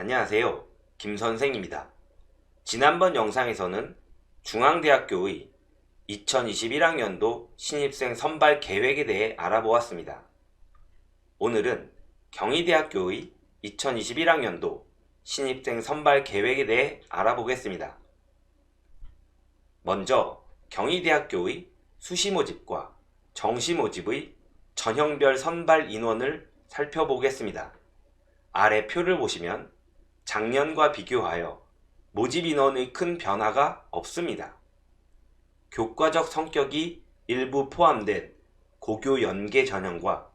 안녕하세요. 김선생입니다. 지난번 영상에서는 중앙대학교의 2021학년도 신입생 선발 계획에 대해 알아보았습니다. 오늘은 경희대학교의 2021학년도 신입생 선발 계획에 대해 알아보겠습니다. 먼저 경희대학교의 수시 모집과 정시 모집의 전형별 선발 인원을 살펴보겠습니다. 아래 표를 보시면 작년과 비교하여 모집 인원의 큰 변화가 없습니다. 교과적 성격이 일부 포함된 고교 연계 전형과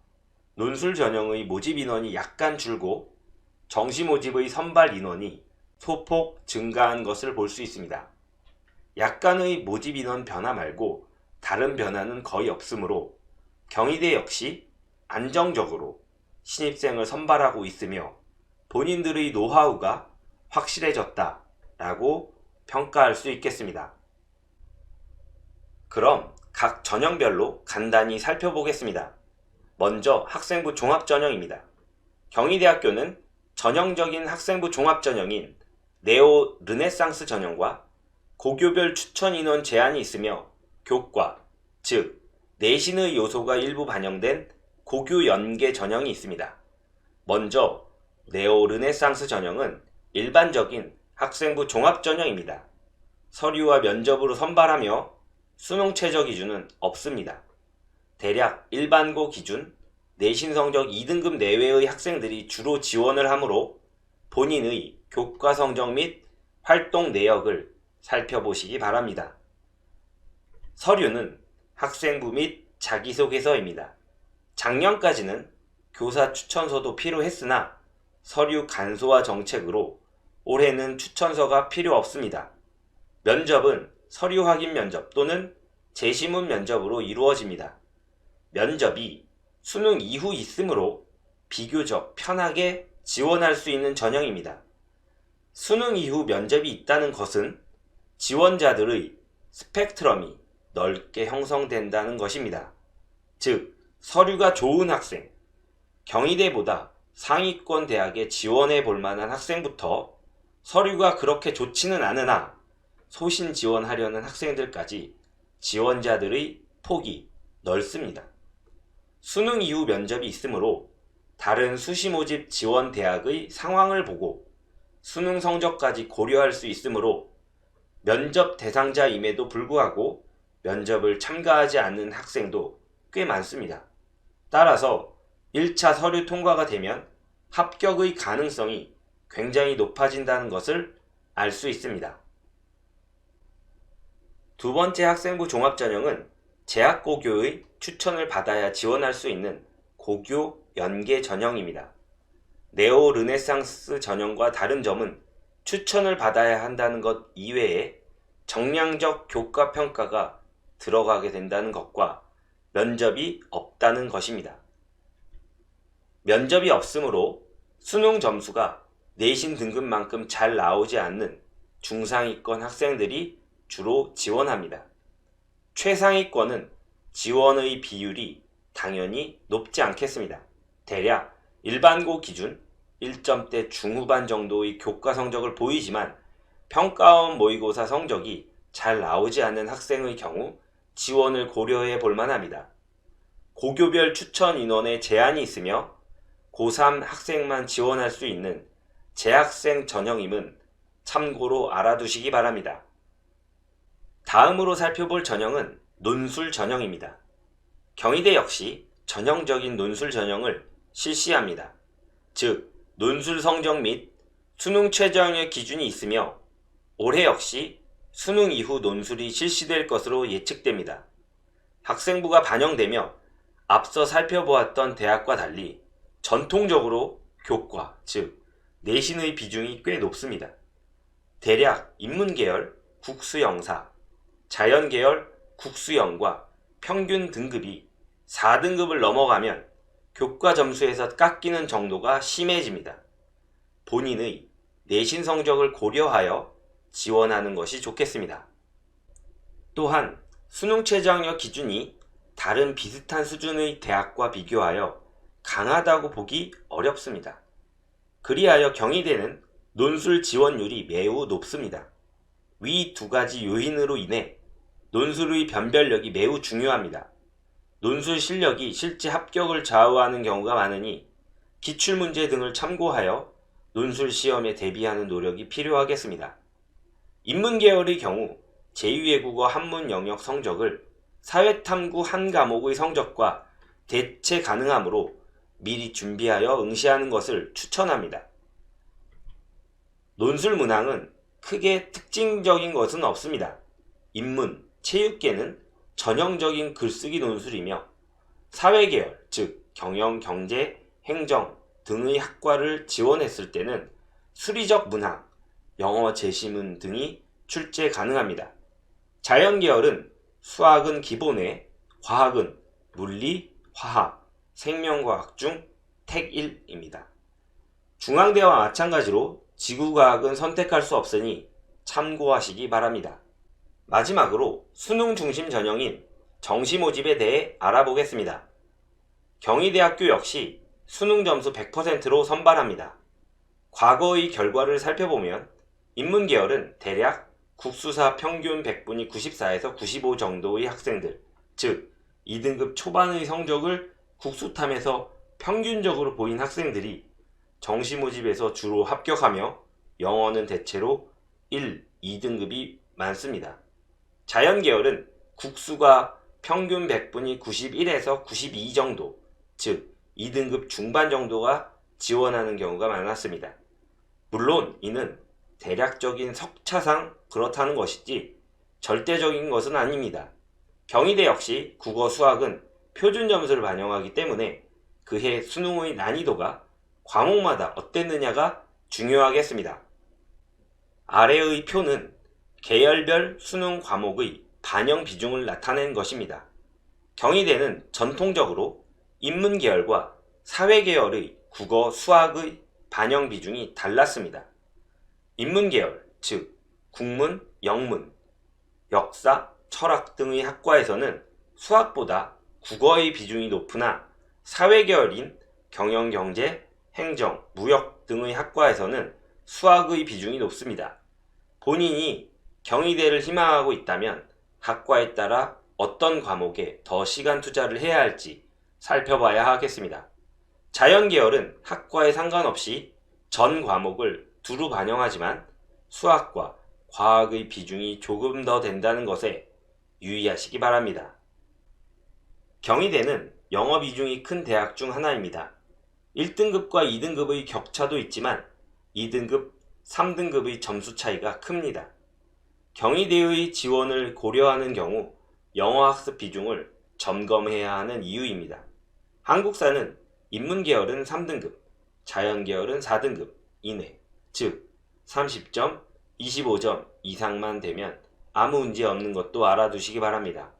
논술 전형의 모집 인원이 약간 줄고 정시 모집의 선발 인원이 소폭 증가한 것을 볼 수 있습니다. 약간의 모집 인원 변화 말고 다른 변화는 거의 없으므로 경희대 역시 안정적으로 신입생을 선발하고 있으며 본인들의 노하우가 확실해졌다 라고 평가할 수 있겠습니다. 그럼 각 전형별로 간단히 살펴보겠습니다. 먼저 학생부 종합전형입니다. 경희대학교는 전형적인 학생부 종합전형인 네오 르네상스 전형과 고교별 추천 인원 제한이 있으며 교과, 즉 내신의 요소가 일부 반영된 고교 연계 전형이 있습니다. 먼저 네오 르네상스 전형은 일반적인 학생부 종합전형입니다. 서류와 면접으로 선발하며 수능 최저 기준은 없습니다. 대략 일반고 기준 내신 성적 2등급 내외의 학생들이 주로 지원을 하므로 본인의 교과 성적 및 활동 내역을 살펴보시기 바랍니다. 서류는 학생부 및 자기소개서입니다. 작년까지는 교사 추천서도 필요했으나 서류 간소화 정책으로 올해는 추천서가 필요 없습니다. 면접은 서류 확인 면접 또는 제시문 면접으로 이루어집니다. 면접이 수능 이후 있으므로 비교적 편하게 지원할 수 있는 전형입니다. 수능 이후 면접이 있다는 것은 지원자들의 스펙트럼이 넓게 형성된다는 것입니다. 즉, 서류가 좋은 학생, 경희대보다 상위권 대학에 지원해 볼 만한 학생부터 서류가 그렇게 좋지는 않으나 소신 지원하려는 학생들까지 지원자들의 폭이 넓습니다. 수능 이후 면접이 있으므로 다른 수시 모집 지원 대학의 상황을 보고 수능 성적까지 고려할 수 있으므로 면접 대상자임에도 불구하고 면접을 참가하지 않는 학생도 꽤 많습니다. 따라서 1차 서류 통과가 되면 합격의 가능성이 굉장히 높아진다는 것을 알 수 있습니다. 두 번째 학생부 종합전형은 재학고교의 추천을 받아야 지원할 수 있는 고교 연계 전형입니다. 네오 르네상스 전형과 다른 점은 추천을 받아야 한다는 것 이외에 정량적 교과 평가가 들어가게 된다는 것과 면접이 없다는 것입니다. 면접이 없으므로 수능 점수가 내신 등급만큼 잘 나오지 않는 중상위권 학생들이 주로 지원합니다. 최상위권은 지원의 비율이 당연히 높지 않겠습니다. 대략 일반고 기준 1점대 중후반 정도의 교과 성적을 보이지만 평가원 모의고사 성적이 잘 나오지 않는 학생의 경우 지원을 고려해 볼 만합니다. 고교별 추천 인원에 제한이 있으며 고3 학생만 지원할 수 있는 재학생 전형임은 참고로 알아두시기 바랍니다. 다음으로 살펴볼 전형은 논술 전형입니다. 경희대 역시 전형적인 논술 전형을 실시합니다. 즉, 논술 성적 및 수능 최저학력 기준이 있으며 올해 역시 수능 이후 논술이 실시될 것으로 예측됩니다. 학생부가 반영되며 앞서 살펴보았던 대학과 달리 전통적으로 교과, 즉 내신의 비중이 꽤 높습니다. 대략 인문계열 국수영사, 자연계열 국수영과 평균 등급이 4등급을 넘어가면 교과 점수에서 깎이는 정도가 심해집니다. 본인의 내신 성적을 고려하여 지원하는 것이 좋겠습니다. 또한 수능 최저학력 기준이 다른 비슷한 수준의 대학과 비교하여 강하다고 보기 어렵습니다. 그리하여 경희대는 논술 지원율이 매우 높습니다. 위 두 가지 요인으로 인해 논술의 변별력이 매우 중요합니다. 논술 실력이 실제 합격을 좌우하는 경우가 많으니 기출문제 등을 참고하여 논술 시험에 대비하는 노력이 필요하겠습니다. 인문계열의 경우 제2외국어 한문 영역 성적을 사회탐구 한 과목의 성적과 대체 가능하므로 미리 준비하여 응시하는 것을 추천합니다. 논술 문항은 크게 특징적인 것은 없습니다. 인문, 체육계는 전형적인 글쓰기 논술이며 사회계열, 즉 경영, 경제, 행정 등의 학과를 지원했을 때는 수리적 문항, 영어 제시문 등이 출제 가능합니다. 자연계열은 수학은 기본에, 과학은 물리, 화학, 생명과학 중 택 1입니다. 중앙대와 마찬가지로 지구과학은 선택할 수 없으니 참고하시기 바랍니다. 마지막으로 수능 중심 전형인 정시 모집에 대해 알아보겠습니다. 경희대학교 역시 수능 점수 100%로 선발합니다. 과거의 결과를 살펴보면 인문계열은 대략 국수사 평균 100분이 94에서 95 정도의 학생들, 즉 2등급 초반의 성적을 국수탐에서 평균적으로 보인 학생들이 정시 모집에서 주로 합격하며 영어는 대체로 1, 2등급이 많습니다. 자연계열은 국수가 평균 100분이 91에서 92 정도, 즉 2등급 중반 정도가 지원하는 경우가 많았습니다. 물론 이는 대략적인 석차상 그렇다는 것이지 절대적인 것은 아닙니다. 경희대 역시 국어 수학은 표준 점수를 반영하기 때문에 그해 수능의 난이도가 과목마다 어땠느냐가 중요하겠습니다. 아래의 표는 계열별 수능 과목의 반영 비중을 나타낸 것입니다. 경희대는 전통적으로 인문계열과 사회계열의 국어 수학의 반영 비중이 달랐습니다. 인문계열, 즉 국문, 영문, 역사, 철학 등의 학과에서는 수학보다 국어의 비중이 높으나 사회계열인 경영, 경제, 행정, 무역 등의 학과에서는 수학의 비중이 높습니다. 본인이 경희대를 희망하고 있다면 학과에 따라 어떤 과목에 더 시간 투자를 해야 할지 살펴봐야 하겠습니다. 자연계열은 학과에 상관없이 전 과목을 두루 반영하지만 수학과 과학의 비중이 조금 더 된다는 것에 유의하시기 바랍니다. 경희대는 영어 비중이 큰 대학 중 하나입니다. 1등급과 2등급의 격차도 있지만 2등급, 3등급의 점수 차이가 큽니다. 경희대의 지원을 고려하는 경우 영어 학습 비중을 점검해야 하는 이유입니다. 한국사는 인문계열은 3등급, 자연계열은 4등급 이내, 즉 30점, 25점 이상만 되면 아무 문제 없는 것도 알아두시기 바랍니다.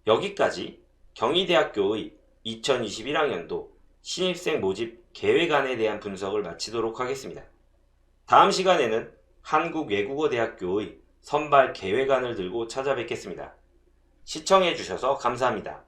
여기까지 경희대학교의 2021학년도 신입생 모집 계획안에 대한 분석을 마치도록 하겠습니다. 다음 시간에는 한국외국어대학교의 선발 계획안을 들고 찾아뵙겠습니다. 시청해주셔서 감사합니다.